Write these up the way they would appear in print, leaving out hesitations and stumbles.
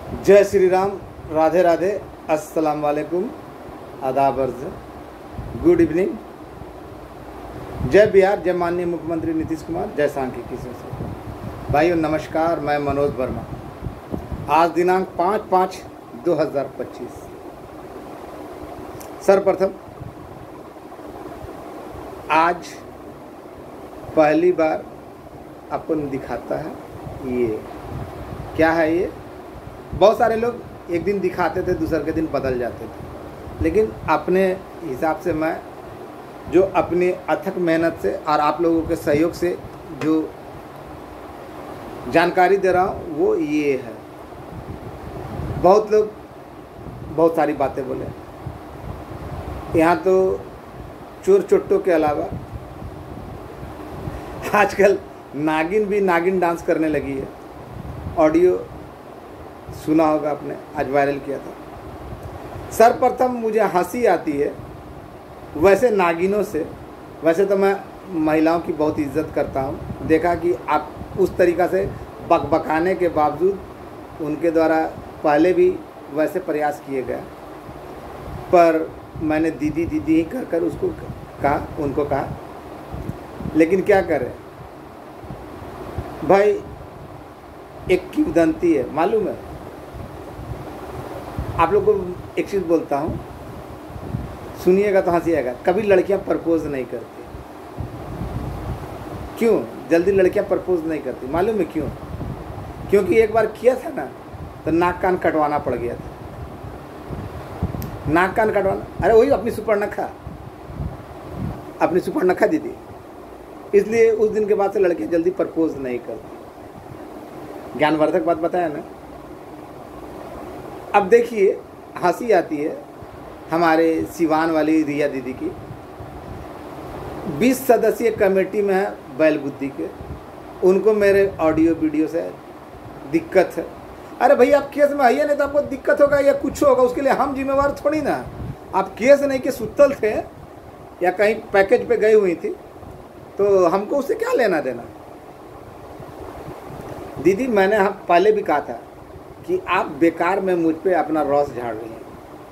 जय श्री राम, राधे राधे, अस्सलाम वालेकुम, आदाब अर्ज, गुड इवनिंग। जय बिहार, जय माननीय मुख्यमंत्री नीतीश कुमार, जय सांख्यिकी से। भाइयों नमस्कार, मैं मनोज वर्मा। आज दिनांक 5/5/2025। सर्वप्रथम आज पहली बार आपको दिखाता है ये क्या है। ये बहुत सारे लोग एक दिन दिखाते थे, दूसरे के दिन बदल जाते थे, लेकिन अपने हिसाब से मैं जो अपनी अथक मेहनत से और आप लोगों के सहयोग से जो जानकारी दे रहा हूँ वो ये है। बहुत लोग बहुत सारी बातें बोले, यहाँ तो चोर चुट्टों के अलावा आजकल नागिन भी नागिन डांस करने लगी है। ऑडियो सुना होगा आपने, आज वायरल किया था। सर्वप्रथम मुझे हंसी आती है वैसे नागिनों से। वैसे तो मैं महिलाओं की बहुत इज्जत करता हूँ, देखा कि आप उस तरीक़ा से बकबकाने के बावजूद उनके द्वारा पहले भी वैसे प्रयास किए गए, पर मैंने दीदी दीदी ही कर उसको कहा, उनको कहा। लेकिन क्या करें भाई, एक किंवदंती है, मालूम है आप लोग को। एक चीज़ बोलता हूँ, सुनिएगा तो हंसी आएगा। कभी लड़कियां प्रपोज नहीं करती। क्यों जल्दी लड़कियां प्रपोज नहीं करती, मालूम है क्यों? क्योंकि एक बार किया था ना तो नाक कान कटवाना पड़ गया था। नाक कान कटवाना, अरे वही अपनी सुपर्णखा दीदी। इसलिए उस दिन के बाद से लड़कियां जल्दी प्रपोज नहीं करती। ज्ञानवर्धक बात बताया ना। अब देखिए हंसी आती है हमारे सिवान वाली रिया दीदी की। 20 सदस्यीय कमेटी में है बैल बुद्धि के। उनको मेरे ऑडियो वीडियो से दिक्कत है। अरे भैया आप केस में आइए, नहीं तो आपको दिक्कत होगा या कुछ होगा, उसके लिए हम जिम्मेवार थोड़ी ना। आप केस नहीं के सुतल थे या कहीं पैकेज पे गई हुई थी तो हमको उससे क्या लेना देना। दीदी मैंने पहले भी कहा था कि आप बेकार में मुझ पे अपना रौस झाड़ रही हैं।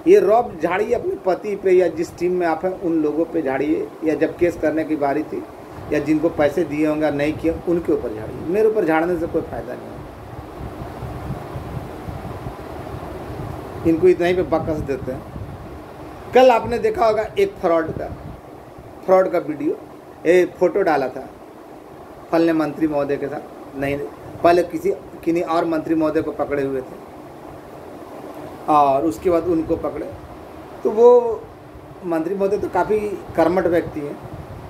ये रौब झाड़िए अपने पति पे या जिस टीम में आप हैं उन लोगों पे झाड़िए, या जब केस करने की बारी थी या जिनको पैसे दिए होंगे नहीं किए उनके ऊपर झाड़िए। मेरे ऊपर झाड़ने से कोई फायदा नहीं है। इनको इतना ही पे बकस देते हैं। कल आपने देखा होगा एक फ्रॉड का वीडियो, फोटो डाला था फलने मंत्री महोदय के साथ। नहीं, पहले किन्हीं और मंत्री महोदय को पकड़े हुए थे और उसके बाद उनको पकड़े। तो वो मंत्री महोदय तो काफ़ी कर्मठ व्यक्ति हैं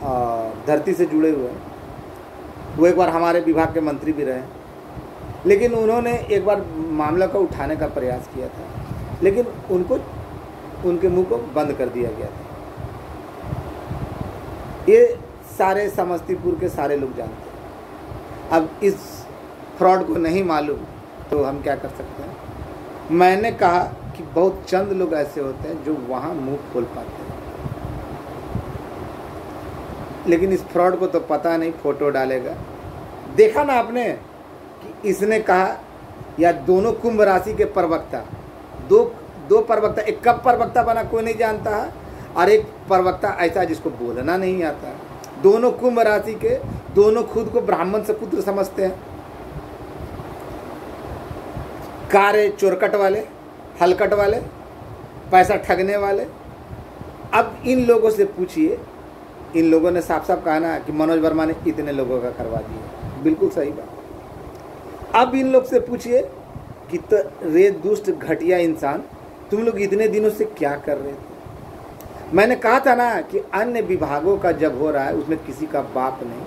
और धरती से जुड़े हुए हैं। वो एक बार हमारे विभाग के मंत्री भी रहे, लेकिन उन्होंने एक बार मामला को उठाने का प्रयास किया था, लेकिन उनके मुंह को बंद कर दिया गया था। ये सारे समस्तीपुर के सारे लोग जानते हैं। अब इस फ्रॉड को नहीं मालूम तो हम क्या कर सकते हैं। मैंने कहा कि बहुत चंद लोग ऐसे होते हैं जो वहाँ मुंह खोल पाते हैं, लेकिन इस फ्रॉड को तो पता नहीं फोटो डालेगा। देखा ना आपने कि इसने कहा, या दोनों कुंभ राशि के प्रवक्ता, दो प्रवक्ता, एक कब प्रवक्ता बना कोई नहीं जानता है और एक प्रवक्ता ऐसा जिसको बोलना नहीं आता है। दोनों कुंभ राशि के, दोनों खुद को ब्राह्मण से पुत्र समझते हैं। कार्य चोरकट वाले, हलकट वाले, पैसा ठगने वाले। अब इन लोगों से पूछिए, इन लोगों ने साफ साफ कहा ना कि मनोज वर्मा ने इतने लोगों का करवा दिया। बिल्कुल सही बात। अब इन लोग से पूछिए कि रे दुष्ट घटिया इंसान, तुम लोग इतने दिनों से क्या कर रहे थे। मैंने कहा था ना कि अन्य विभागों का जब हो रहा है उसमें किसी का बाप नहीं,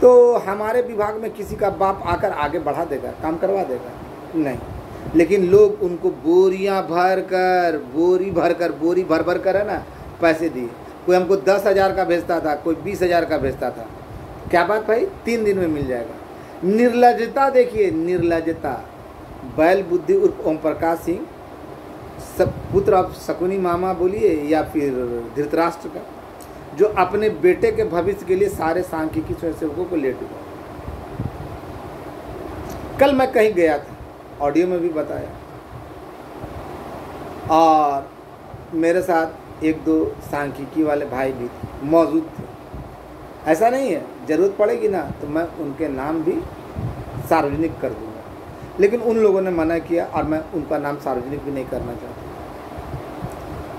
तो हमारे विभाग में किसी का बाप आकर आगे बढ़ा देगा, काम करवा देगा नहीं। लेकिन लोग उनको बोरी भर कर है ना पैसे दिए। कोई हमको 10,000 का भेजता था, कोई 20,000 का भेजता था। क्या बात भाई, 3 दिन में मिल जाएगा। निर्लजता देखिए, निर्लजता। बैल बुद्धि उर्फ ओम प्रकाश सिंह, सब पुत्र अब शकुनी मामा बोलिए या फिर धृतराष्ट्र का, जो अपने बेटे के भविष्य के लिए सारे सांख्यिकी स्वयंसेवकों को ले डूबा। कल मैं कहीं गया था, ऑडियो में भी बताया। और मेरे साथ एक दो सांख्यिकी वाले भाई भी मौजूद थे। ऐसा नहीं है, ज़रूरत पड़ेगी ना तो मैं उनके नाम भी सार्वजनिक कर दूंगा, लेकिन उन लोगों ने मना किया और मैं उनका नाम सार्वजनिक भी नहीं करना चाहता।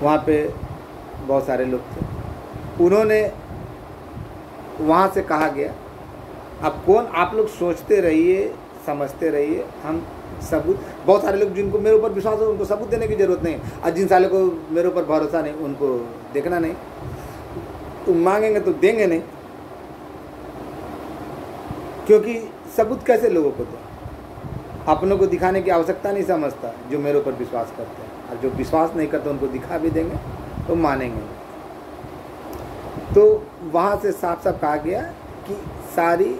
वहाँ पे बहुत सारे लोग थे, उन्होंने वहाँ से कहा गया अब कौन, आप लोग सोचते रहिए, समझते रहिए, हम सबूत, बहुत सारे लोग जिनको मेरे ऊपर विश्वास है उनको सबूत देने की ज़रूरत नहीं, और जिन सालों को मेरे ऊपर भरोसा नहीं उनको देखना नहीं, तो मांगेंगे तो देंगे नहीं, क्योंकि सबूत कैसे लोगों को दें, अपनों को दिखाने की आवश्यकता नहीं समझता जो मेरे ऊपर विश्वास करते हैं, और जो विश्वास नहीं करते उनको दिखा भी देंगे तो मानेंगे। तो वहाँ से साफ साफ कहा गया कि सारी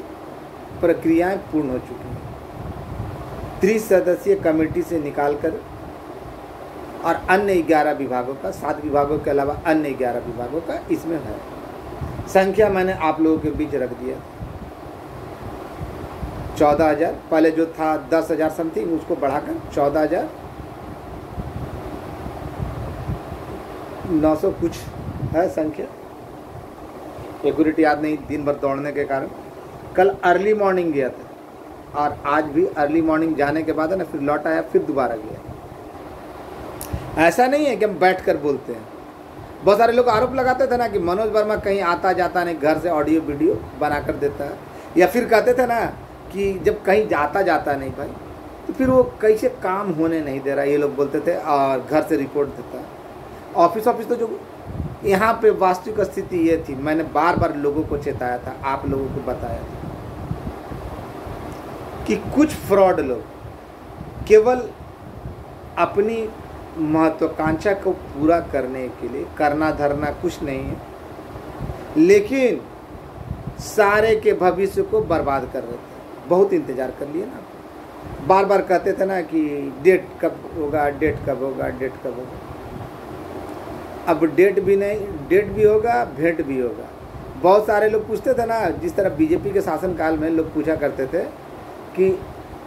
प्रक्रियाएं पूर्ण हो चुकी हैं, 30 सदस्यीय कमेटी से निकालकर और अन्य 11 विभागों का, 7 विभागों के अलावा अन्य 11 विभागों का इसमें है। संख्या मैंने आप लोगों के बीच रख दिया, 14,000, पहले जो था 10,000 समथिंग, उसको बढ़ाकर 14,900 कुछ है संख्या, एक्यूरेट याद नहीं, दिन भर दौड़ने के कारण। कल अर्ली मॉर्निंग गया था और आज भी अर्ली मॉर्निंग जाने के बाद है ना, फिर लौट आया, फिर दोबारा गया। ऐसा नहीं है कि हम बैठ कर बोलते हैं। बहुत सारे लोग आरोप लगाते थे ना कि मनोज वर्मा कहीं आता जाता नहीं, घर से ऑडियो वीडियो बना कर देता है, या फिर कहते थे ना कि जब कहीं जाता जाता नहीं भाई तो फिर वो कैसे काम होने नहीं दे रहा, ये लोग बोलते थे, और घर से रिपोर्ट देता है। ऑफिस तो जो यहाँ पे वास्तविक स्थिति ये थी, मैंने बार बार लोगों को चेताया था, आप लोगों को बताया था कि कुछ फ्रॉड लोग केवल अपनी महत्वाकांक्षा को पूरा करने के लिए, करना धरना कुछ नहीं है, लेकिन सारे के भविष्य को बर्बाद कर रहे थे। बहुत इंतजार कर लिए ना, बार बार कहते थे ना कि डेट कब होगा, डेट कब होगा, डेट कब होगा। अब डेट भी नहीं, डेट भी होगा, भेंट भी होगा। बहुत सारे लोग पूछते थे ना, जिस तरह बीजेपी के शासनकाल में लोग पूछा करते थे कि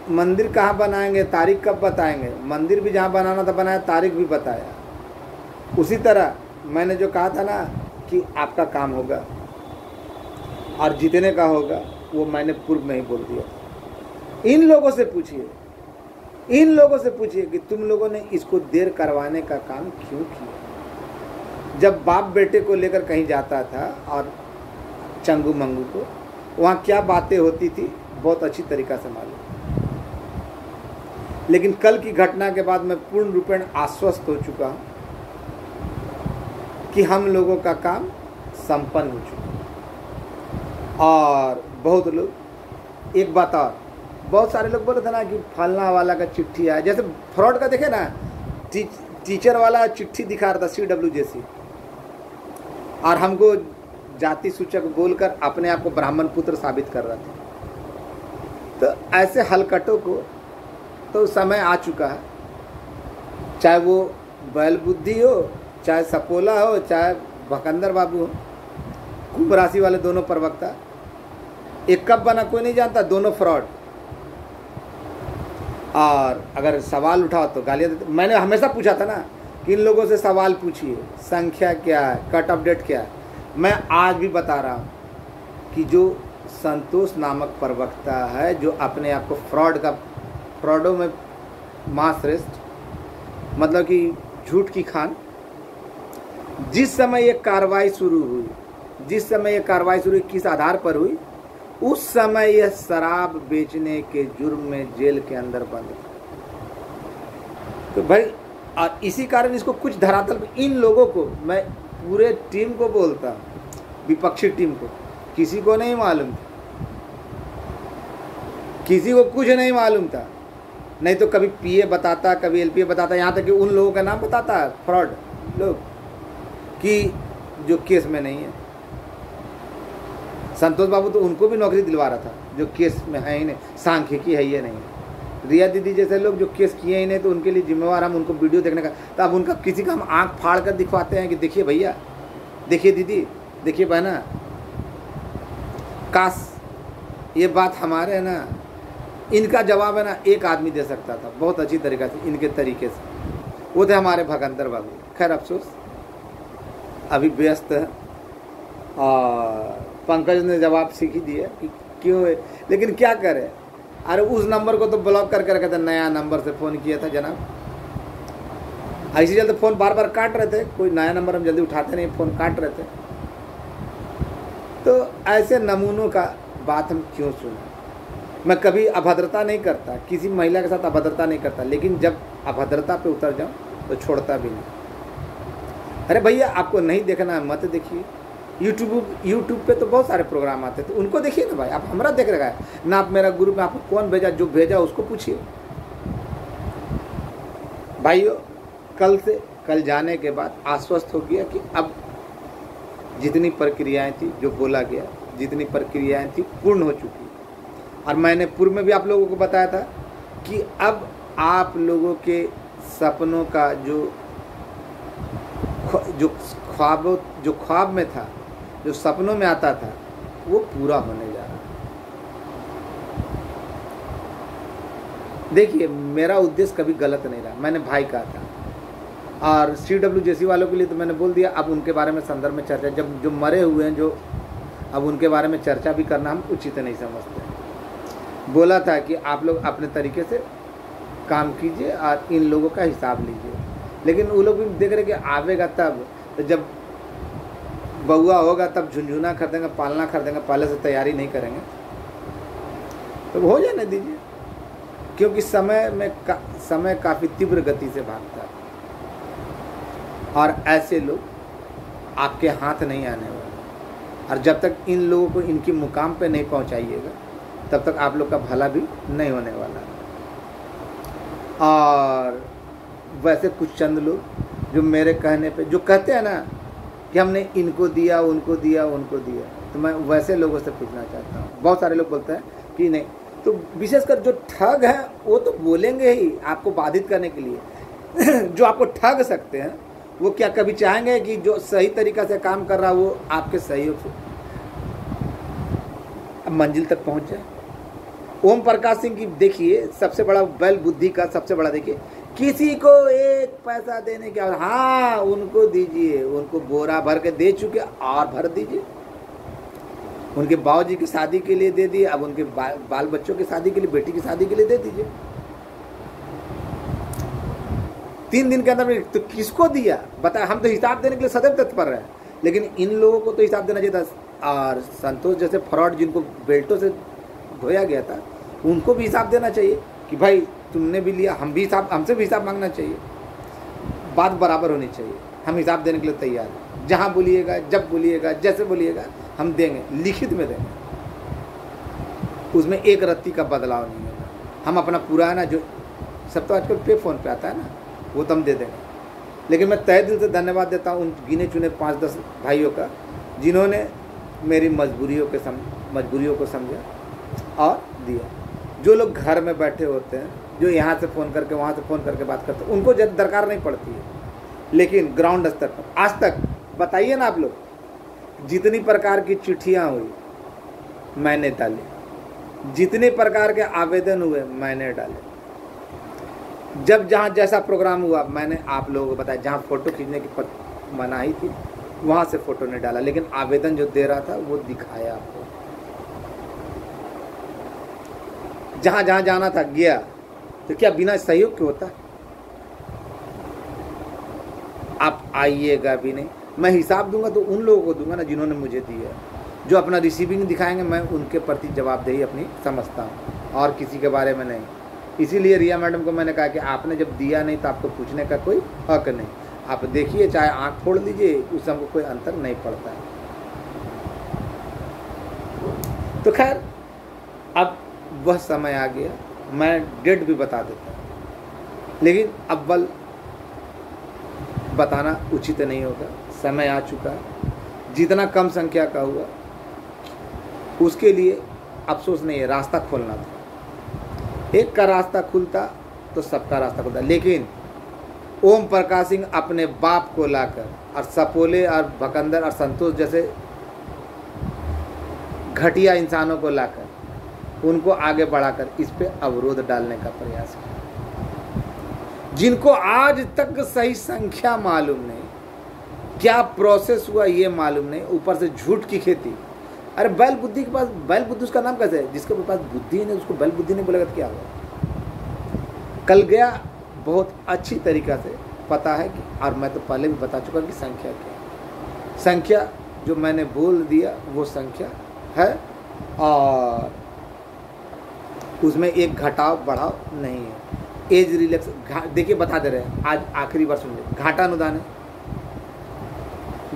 मंदिर कहाँ बनाएंगे, तारीख कब बताएंगे। मंदिर भी जहाँ बनाना था बनाया, तारीख भी बताया। उसी तरह मैंने जो कहा था ना कि आपका काम होगा और जीतने का होगा, वो मैंने पूर्व में ही बोल दिया। इन लोगों से पूछिए, इन लोगों से पूछिए कि तुम लोगों ने इसको देर करवाने का काम क्यों किया। जब बाप बेटे को लेकर कहीं जाता था और चंगू मंगू को, वहाँ क्या बातें होती थी बहुत अच्छी तरीक़ा से मालूम। लेकिन कल की घटना के बाद मैं पूर्ण रूपेण आश्वस्त हो चुका हूँ कि हम लोगों का काम संपन्न हो चुका। और बहुत लोग, एक बात और, बहुत सारे लोग बोले थे ना कि फलना वाला का चिट्ठी आया, जैसे फ्रॉड का देखे ना, टीचर वाला चिट्ठी दिखा रहा था CWJC, और हमको जाति सूचक बोलकर अपने आप को ब्राह्मण पुत्र साबित कर रहा था। तो ऐसे हलकटों को तो समय आ चुका है, चाहे वो बैल बुद्धि हो, चाहे सपोला हो, चाहे भकंदर बाबू हो, कुंभ राशि वाले दोनों प्रवक्ता, एक कब बना कोई नहीं जानता, दोनों फ्रॉड। और अगर सवाल उठाओ तो गालियाँ देते। मैंने हमेशा पूछा था ना कि इन लोगों से सवाल पूछिए, संख्या क्या है, कट अपडेट क्या है। मैं आज भी बता रहा हूँ कि जो संतोष नामक प्रवक्ता है, जो अपने आप को फ्रॉडों में महाश्रेष्ठ, मतलब कि झूठ की खान, जिस समय ये कार्रवाई शुरू हुई, किस आधार पर हुई, उस समय यह शराब बेचने के जुर्म में जेल के अंदर बंद था। तो भाई, और इसी कारण इसको कुछ धरातल पे, इन लोगों को, मैं पूरे टीम को बोलता हूँ, विपक्षी टीम को, किसी को नहीं मालूम था, किसी को कुछ नहीं मालूम था। नहीं तो कभी PA बताता, कभी LPA बताता, यहाँ तक कि उन लोगों का नाम बताता है फ्रॉड लोग कि जो केस में नहीं है। संतोष बाबू तो उनको भी नौकरी दिलवा रहा था जो केस में है ही नहीं, सांख्यिकी है ही नहीं। रिया दीदी जैसे लोग जो केस किए ही नहीं, तो उनके लिए जिम्मेवार हम उनको वीडियो देखने का। तो अब उनका किसी का हम आँख फाड़ कर दिखवाते हैं कि देखिए भैया, देखिए दीदी, देखिए बहना, काश ये बात हमारे ना इनका जवाब है ना एक आदमी दे सकता था बहुत अच्छी तरीक़े से, इनके तरीके से। वो थे हमारे भगंदर बाबू। खैर अफसोस अभी व्यस्त है और पंकज ने जवाब सीख ही दिया कि क्यों है, लेकिन क्या करें। अरे उस नंबर को तो ब्लॉक करके रखा था, नया नंबर से फ़ोन किया था जनाब। ऐसे चलते फ़ोन बार बार काट रहे थे, कोई नया नंबर हम जल्दी उठाते नहीं, फ़ोन काट रहे थे। तो ऐसे नमूनों का बात हम क्यों सुने। मैं कभी अभद्रता नहीं करता, किसी महिला के साथ अभद्रता नहीं करता, लेकिन जब अभद्रता पे उतर जाऊं तो छोड़ता भी नहीं। अरे भैया आपको नहीं देखना है मत देखिए। यूट्यूब पे तो बहुत सारे प्रोग्राम आते थे, उनको देखिए ना भाई। आप हमारा देख रखा है ना, आप मेरा ग्रुप में आपको कौन भेजा, जो भेजा उसको पूछिए। भाइयों कल जाने के बाद आश्वस्त हो गया कि अब जितनी प्रक्रियाएं थी, जो बोला गया, जितनी प्रक्रियाएं थी पूर्ण हो चुकी। और मैंने पूर्व में भी आप लोगों को बताया था कि अब आप लोगों के सपनों का जो ख्वाब में था, जो सपनों में आता था, वो पूरा होने जा रहा है। देखिए मेरा उद्देश्य कभी गलत नहीं रहा, मैंने भाई कहा था। और CWJC वालों के लिए तो मैंने बोल दिया, अब उनके बारे में संदर्भ में चर्चा, जब जो मरे हुए हैं जो, अब उनके बारे में चर्चा भी करना हम उचित नहीं समझते। बोला था कि आप लोग अपने तरीके से काम कीजिए और इन लोगों का हिसाब लीजिए। लेकिन वो लोग भी देख रहे कि आवेगा तब, तो जब बउआ होगा तब झुंझुना खरीदेंगे, पालना खरीदेंगे, पहले से तैयारी नहीं करेंगे तो हो जाने दीजिए। क्योंकि समय काफ़ी तीव्र गति से भागता है और ऐसे लोग आपके हाथ नहीं आने वाले। और जब तक इन लोगों को इनकी मुकाम पे नहीं पहुंचाइएगा तब तक आप लोग का भला भी नहीं होने वाला है। और वैसे कुछ चंद लोग जो मेरे कहने पे जो कहते हैं ना कि हमने इनको दिया, उनको दिया, उनको दिया, तो मैं वैसे लोगों से पूछना चाहता हूँ। बहुत सारे लोग बोलते हैं कि नहीं, तो विशेषकर जो ठग हैं वो तो बोलेंगे ही आपको बाधित करने के लिए। जो आपको ठग सकते हैं वो क्या कभी चाहेंगे कि जो सही तरीक़ा से काम कर रहा है वो आपके सहयोग से मंजिल तक पहुंच जाए। ओम प्रकाश सिंह की देखिए सबसे बड़ा बैल बुद्धि का सबसे बड़ा, देखिए किसी को एक पैसा देने के, और हाँ उनको दीजिए, उनको बोरा भर के दे चुके और भर दीजिए। उनके बाबूजी की शादी के लिए दे दिए, अब उनके बाल बच्चों की शादी के लिए, बेटी की शादी के लिए दे दीजिए। 3 दिन के अंदर में तो किसको दिया बता। हम तो हिसाब देने के लिए सदैव तत्पर हैं, लेकिन इन लोगों को तो हिसाब देना चाहिए था। और संतोष जैसे फ्रॉड जिनको बेल्टों से धोया गया था, उनको भी हिसाब देना चाहिए कि भाई तुमने भी लिया, हम भी हिसाब, हमसे भी हिसाब मांगना चाहिए। बात बराबर होनी चाहिए। हम हिसाब देने के लिए तैयार हैं। जहाँ बोलिएगा, जब बोलिएगा, जैसे बोलिएगा हम देंगे, लिखित में देंगे। उसमें एक रत्ती का बदलाव नहीं होगा। हम अपना पूरा है ना, जो सब तो आजकल पे फ़ोन पे आता है ना, वो तो हम दे देंगे। लेकिन मैं तहे दिल से धन्यवाद देता हूँ उन गिने चुने 5-10 भाइयों का जिन्होंने मेरी मजबूरियों को समझा और दिया। जो लोग घर में बैठे होते हैं, जो यहाँ से फ़ोन करके वहाँ से फ़ोन करके बात करते हैं, उनको जब दरकार नहीं पड़ती है। लेकिन ग्राउंड स्तर पर आज तक बताइए ना आप लोग, जितनी प्रकार की चिट्ठियाँ हुई मैंने डाली, जितने प्रकार के आवेदन हुए मैंने डाले, जब जहाँ जैसा प्रोग्राम हुआ मैंने आप लोगों को बताया। जहाँ फ़ोटो खींचने की मनाही थी वहाँ से फ़ोटो नहीं डाला, लेकिन आवेदन जो दे रहा था वो दिखाया आपको। जहाँ जहाँ जाना था गया, तो क्या बिना सहयोग के होता? आप आइएगा भी नहीं। मैं हिसाब दूंगा तो उन लोगों को दूंगा ना जिन्होंने मुझे दिया। जो अपना रिसीविंग दिखाएंगे मैं उनके प्रति जवाबदेही अपनी समझता हूँ और किसी के बारे में नहीं। इसीलिए रिया मैडम को मैंने कहा कि आपने जब दिया नहीं तो आपको पूछने का कोई हक नहीं। आप देखिए, चाहे आँख फोड़ लीजिए, उससे हमको कोई अंतर नहीं पड़ता है। तो खैर अब वह समय आ गया, मैं डेट भी बता देता हूँ, लेकिन अव्वल बताना उचित नहीं होगा। समय आ चुका है, जितना कम संख्या का हुआ उसके लिए अफसोस नहीं है, रास्ता खोलना था। एक का रास्ता खुलता तो सबका रास्ता खुलता। लेकिन ओम प्रकाश सिंह अपने बाप को लाकर और सपोले और भकंदर और संतोष जैसे घटिया इंसानों को लाकर उनको आगे बढ़ाकर इस पे अवरोध डालने का प्रयास किया। जिनको आज तक सही संख्या मालूम नहीं, क्या प्रोसेस हुआ ये मालूम नहीं, ऊपर से झूठ की खेती। अरे बैल बुद्धि के पास, बैल बुद्धि उसका नाम कैसे है? जिसके पास बुद्धि नहीं उसको बैल बुद्धि नहीं बोलेगा तो क्या होगा? कल गया बहुत अच्छी तरीक़ा से पता है कि, और मैं तो पहले भी बता चुका कि संख्या क्या है। संख्या जो मैंने बोल दिया वो संख्या है, और उसमें एक घटाव बढ़ाव नहीं है। एज रिलैक्स, देखिए बता दे रहे हैं, आज आखिरी बार सुनिए, घाटा अनुदान है,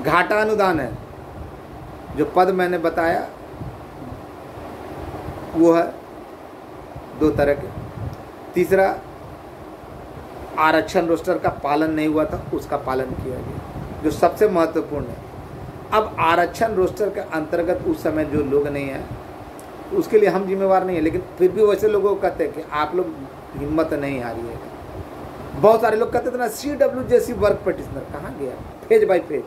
घाटा अनुदान है। जो पद मैंने बताया वो है 2 तरह के। तीसरा, आरक्षण रोस्टर का पालन नहीं हुआ था, उसका पालन किया गया, जो सबसे महत्वपूर्ण है। अब आरक्षण रोस्टर के अंतर्गत उस समय जो लोग नहीं है उसके लिए हम जिम्मेवार नहीं है, लेकिन फिर भी वैसे लोगों को कहते हैं कि आप लोग हिम्मत नहीं हारिएगा। बहुत सारे लोग कहते थे ना CW जैसी वर्क पटिशनर कहाँ गया, फेज बाय फेज।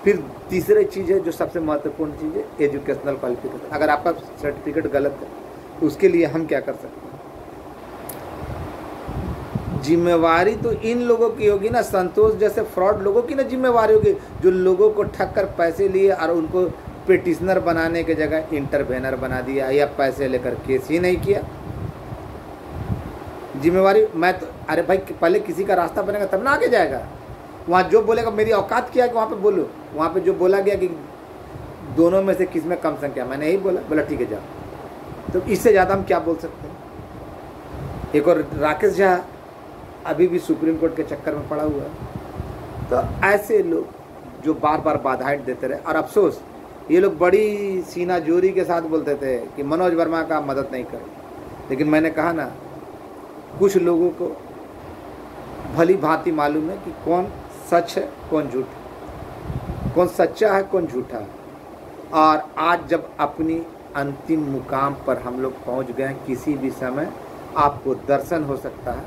फिर तीसरी चीज़ है जो सबसे महत्वपूर्ण चीज़ है, एजुकेशनल क्वालिफिकेशन। अगर आपका सर्टिफिकेट गलत है तो उसके लिए हम क्या कर सकते हैं? जिम्मेवारी तो इन लोगों की होगी ना, संतोष जैसे फ्रॉड लोगों की ना जिम्मेवारी होगी, जो लोगों को ठग कर पैसे लिए और उनको पिटिशनर बनाने के जगह इंटरवेनर बना दिया या पैसे लेकर केस ही नहीं किया। जिम्मेवारी मैं तो, अरे भाई पहले किसी का रास्ता बनेगा तब ना आगे जाएगा। वहाँ जो बोलेगा, मेरी औकात क्या है कि वहाँ पे बोलो, वहाँ पे जो बोला गया कि दोनों में से किस में कम संख्या, मैंने यही बोला ठीक है जाओ। तो इससे ज़्यादा हम क्या बोल सकते हैं? एक और राकेश झा अभी भी सुप्रीम कोर्ट के चक्कर में पड़ा हुआ है। तो ऐसे लोग जो बार बार बाधाएं देते रहे, और अफसोस ये लोग बड़ी सीना जोरी के साथ बोलते थे कि मनोज वर्मा का मदद नहीं करें, लेकिन मैंने कहा ना, कुछ लोगों को भली भांति मालूम है कि कौन सच है कौन झूठ है, कौन सच्चा है कौन झूठा है। और आज जब अपनी अंतिम मुकाम पर हम लोग पहुंच गए हैं, किसी भी समय आपको दर्शन हो सकता है।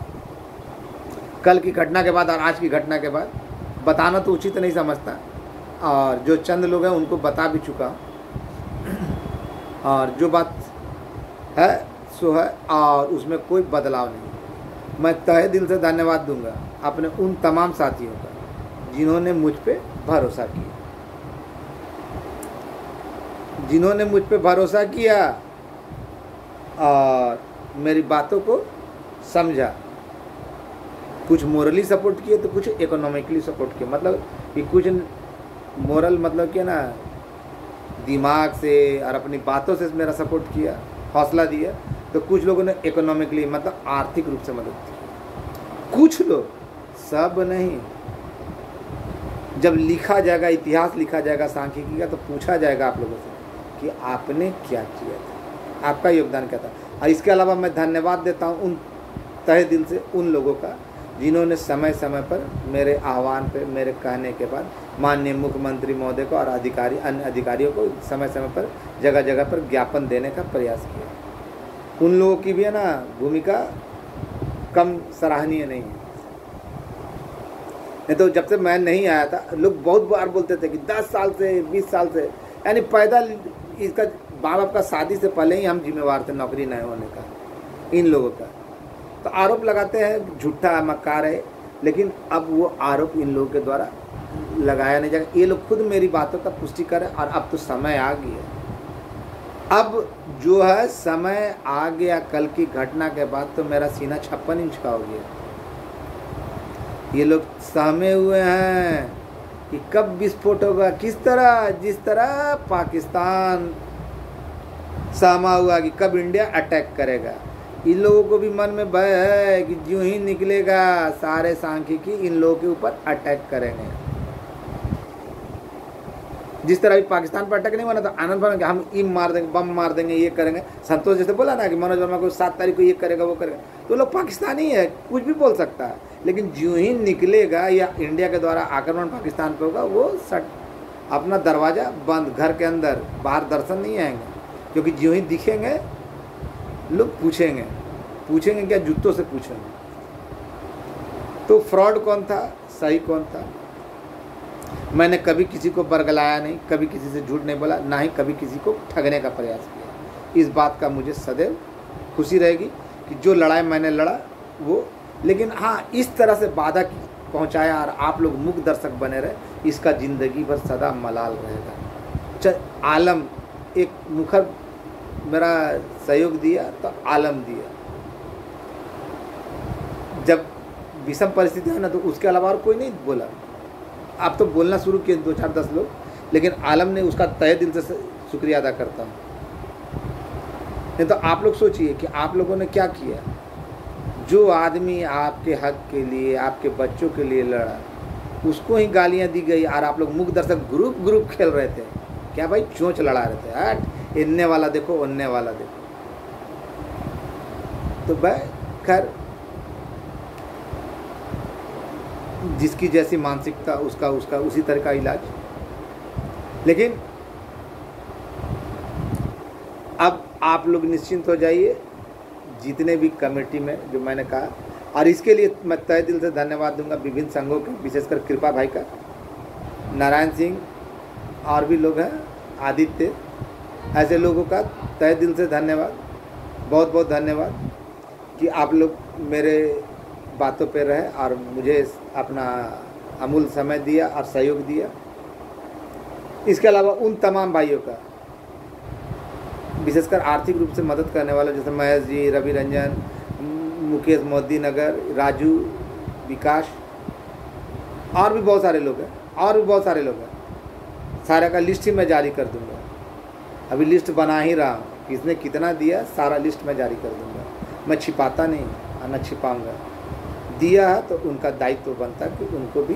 कल की घटना के बाद और आज की घटना के बाद बताना तो उचित नहीं समझता, और जो चंद लोग हैं उनको बता भी चुका, और जो बात है सो है, और उसमें कोई बदलाव नहीं। मैं तहे दिल से धन्यवाद दूंगा अपने उन तमाम साथियों का जिन्होंने मुझ पे भरोसा किया, जिन्होंने मुझ पे भरोसा किया और मेरी बातों को समझा। कुछ मोरली सपोर्ट किए तो कुछ इकोनॉमिकली सपोर्ट किए, मतलब कि कुछ मोरल मतलब कि ना दिमाग से और अपनी बातों से मेरा सपोर्ट किया, हौसला दिया। तो कुछ लोगों ने इकोनॉमिकली मतलब आर्थिक रूप से मदद की, कुछ लोग, सब नहीं। जब लिखा जाएगा, इतिहास लिखा जाएगा सांख्यिकी का, तो पूछा जाएगा आप लोगों से कि आपने क्या किया था, आपका योगदान क्या था। और इसके अलावा मैं धन्यवाद देता हूँ उन तहे दिल से उन लोगों का जिन्होंने समय समय पर मेरे आह्वान पे, मेरे कहने के बाद माननीय मुख्यमंत्री महोदय को और अधिकारी, अन्य अधिकारियों को समय समय पर जगह जगह पर ज्ञापन देने का प्रयास किया। उन लोगों की भी है ना भूमिका कम सराहनीय नहीं है। नहीं तो जब से मैं नहीं आया था, लोग बहुत बार बोलते थे कि 10 साल से 20 साल से, यानी पैदा इसका माँ बाप का शादी से पहले ही हम जिम्मेवार थे नौकरी नहीं होने का, इन लोगों का। तो आरोप लगाते हैं, झूठा मक्कार है, लेकिन अब वो आरोप इन लोगों के द्वारा लगाया नहीं जाएगा। ये लोग खुद मेरी बातों का पुष्टि करें, और अब तो समय आ गया। अब जो है समय आ गया, कल की घटना के बाद तो मेरा सीना 56 इंच का हो गया। ये लोग सहमे हुए हैं कि कब विस्फोट होगा, किस तरह, जिस तरह पाकिस्तान सहमा हुआ कि कब इंडिया अटैक करेगा। इन लोगों को भी मन में भय है कि जो ही निकलेगा सारे सांख्यिकी इन लोगों के ऊपर अटैक करेंगे। जिस तरह भी पाकिस्तान पर अटैक नहीं बना था, आनंद भवन हम ईम मार देंगे, बम मार देंगे, ये करेंगे। संतोष जैसे बोला ना कि मनोज वर्मा को 7 तारीख को ये करेगा वो करेगा, तो लोग पाकिस्तानी है, कुछ भी बोल सकता है। लेकिन जो ही निकलेगा या इंडिया के द्वारा आक्रमण पाकिस्तान पर होगा, वो अपना दरवाज़ा बंद, घर के अंदर, बाहर दर्शन नहीं आएंगे। क्योंकि जो ही दिखेंगे लोग पूछेंगे क्या, जूतों से पूछेंगे। तो फ्रॉड कौन था, सही कौन था? मैंने कभी किसी को बरगलाया नहीं, कभी किसी से झूठ नहीं बोला, ना ही कभी किसी को ठगने का प्रयास किया। इस बात का मुझे सदैव खुशी रहेगी कि जो लड़ाई मैंने लड़ा वो, लेकिन हाँ इस तरह से बाधा पहुंचाया और आप लोग मुख्य दर्शक बने रहे, इसका ज़िंदगी भर सदा मलाल रहेगा। आलम एक मुखर मेरा सहयोग दिया तो आलम दिया, जब विषम परिस्थिति है ना तो उसके अलावा और कोई नहीं बोला। आप तो बोलना शुरू किए 2-4-10 लोग, लेकिन आलम ने उसका तहे दिल से शुक्रिया अदा करता हूँ। नहीं तो आप लोग सोचिए कि आप लोगों ने क्या किया। जो आदमी आपके हक के लिए, आपके बच्चों के लिए लड़ा, उसको ही गालियाँ दी गई और आप लोग मुख्य दर्शक ग्रुप खेल रहे थे। क्या भाई चोंच लड़ा रहे थे, हट इन्ने वाला देखो उन्ने वाला देखो। तो भाई खैर जिसकी जैसी मानसिकता उसका उसी तरह का इलाज। लेकिन अब आप लोग निश्चिंत हो जाइए, जितने भी कमेटी में जो मैंने कहा, और इसके लिए मैं तहे दिल से धन्यवाद दूंगा विभिन्न संघों के, विशेषकर कृपा भाई का, नारायण सिंह और भी लोग हैं, आदित्य, ऐसे लोगों का तहे दिल से धन्यवाद, बहुत बहुत धन्यवाद कि आप लोग मेरे बातों पे रहे और मुझे अपना अमूल्य समय दिया और सहयोग दिया। इसके अलावा उन तमाम भाइयों का, विशेषकर आर्थिक रूप से मदद करने वाले, जैसे महेश जी, रवि रंजन, मुकेश मोदी नगर, राजू, विकास, और भी बहुत सारे लोग हैं, सारे का लिस्ट ही मैं जारी कर दूंगा। अभी लिस्ट बना ही रहा हूँ, किसने कितना दिया सारा लिस्ट मैं जारी कर दूंगा। मैं छिपाता नहीं और न छिपाऊंगा। दिया है तो उनका दायित्व तो बनता है कि उनको भी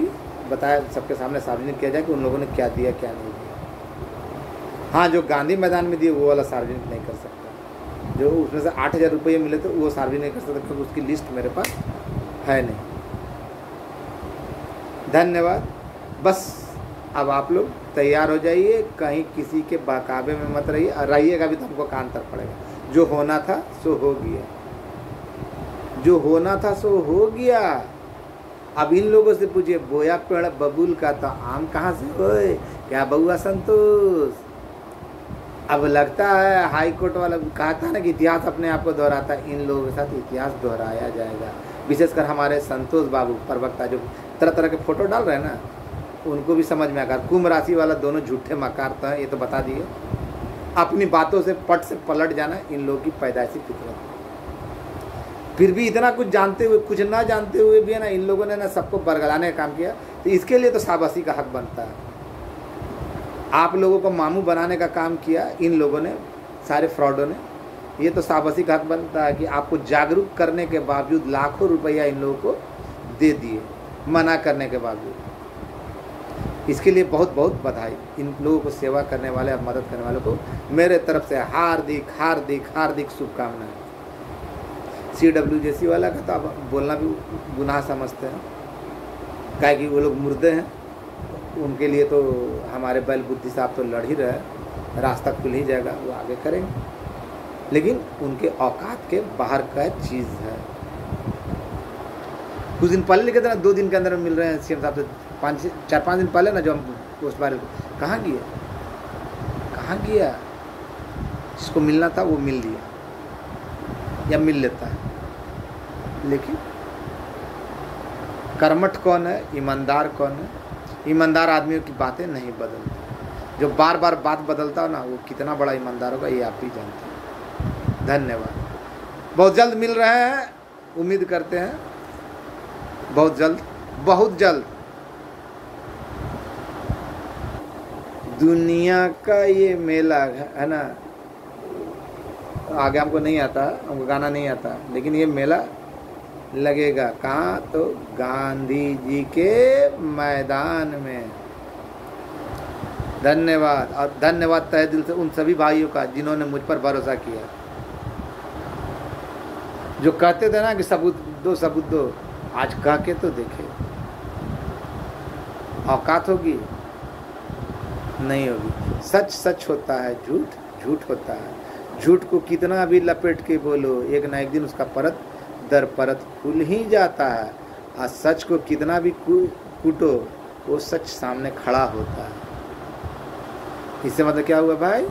बताया, सबके सामने सार्वजनिक किया जाए कि उन लोगों ने क्या दिया क्या नहीं दिया। हाँ, जो गांधी मैदान में दिए वो वाला सार्वजनिक नहीं कर सकता। जो उसमें से 8,000 रुपये मिले थे वो सार्वजनिक नहीं कर सकता, क्योंकि उसकी लिस्ट मेरे पास है नहीं। धन्यवाद। बस अब आप लोग तैयार हो जाइए, कहीं किसी के बहकावे में मत रहिए, और रहिएगा भी तो हमको कान तक पड़ेगा। जो होना था सो हो गया, जो होना था सो हो गया। अब इन लोगों से पूछिए, बोया पेड़ बबूल का तो आम कहाँ से होए, क्या बउआ संतोष। अब लगता है हाई कोर्ट वाला कहा था ना कि इतिहास अपने आप को दोहराता है, इन लोगों के साथ इतिहास दोहराया जाएगा। विशेषकर हमारे संतोष बाबू प्रवक्ता जो तरह तरह के फोटो डाल रहे हैं ना, उनको भी समझ में आकर कुंभ राशि वाला दोनों झूठे मकार तो हैं, ये तो बता दिए। अपनी बातों से पट से पलट जाना इन लोगों की पैदाइशी फितरत। फिर भी इतना कुछ जानते हुए, कुछ ना जानते हुए भी है ना, इन लोगों ने ना सबको बरगलाने का काम किया। तो इसके लिए तो शाबाशी का हक बनता है। आप लोगों को मामू बनाने का काम किया इन लोगों ने, सारे फ्रॉडों ने। ये तो शाबाशी का हक बनता है कि आपको जागरूक करने के बावजूद लाखों रुपया इन लोगों को दे दिए, मना करने के बावजूद। इसके लिए बहुत बहुत बधाई इन लोगों को, सेवा करने वाले और मदद करने वालों को मेरे तरफ से हार्दिक हार्दिक हार्दिक शुभकामनाएं। CWJC वाला का तो आप बोलना भी गुनाह समझते हैं, काहे कि वो लोग मुर्दे हैं। उनके लिए तो हमारे बैल बुद्धि साहब तो लड़ ही रहे, रास्ता खुल ही जाएगा, वो आगे करेंगे। लेकिन उनके औकात के बाहर का चीज़ है। कुछ दिन पहले लिखे थे ना, 2 दिन के अंदर मिल रहे हैं CM साहब से। 4-5 दिन पहले ना जो हम पोस्ट वायरल, कहाँ गया, जिसको मिलना था वो मिल लिया या मिल लेता है। लेकिन कर्मठ कौन है, ईमानदार कौन है? ईमानदार आदमियों की बातें नहीं बदलती। जो बार बार बात बदलता हो ना, वो कितना बड़ा ईमानदार होगा ये आप ही जानते हैं। धन्यवाद। बहुत जल्द मिल रहे हैं, उम्मीद करते हैं बहुत जल्द। दुनिया का ये मेला है ना, आगे हमको नहीं आता, हमको गाना नहीं आता, लेकिन ये मेला लगेगा कहाँ? तो गांधी जी के मैदान में। धन्यवाद। और धन्यवाद तहे दिल से उन सभी भाइयों का जिन्होंने मुझ पर भरोसा किया, जो कहते थे ना कि सबूत दो, आज कह के तो देखे। औकात होगी? नहीं होगी। सच होता है, झूठ होता है। झूठ को कितना भी लपेट के बोलो, एक ना एक दिन उसका परत दर परत खुल ही जाता है। और सच को कितना भी कूटो, वो सच सामने खड़ा होता है। इससे मतलब क्या हुआ भाई?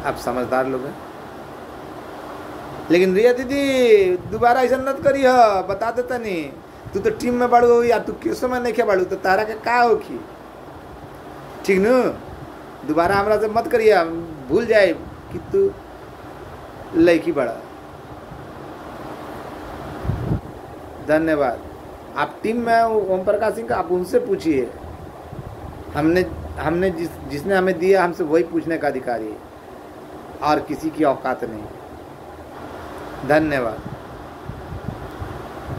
आप समझदार लोग हैं। लेकिन रिया दीदी दोबारा ऐसा मत करी ह, बता देता नहीं। तू तो टीम में बाड़ू या तू केसो में नहीं बाड़ू, तो तारा के का होखी, ठीक न? दोबारा हमरा से मत करिए, भूल जाए कि तू लड़की बड़ा। धन्यवाद। आप टीम में ओम प्रकाश सिंह का आप उनसे पूछिए, हमने जिसने हमें दिया हमसे वही पूछने का अधिकारी है, और किसी की औकात नहीं। धन्यवाद।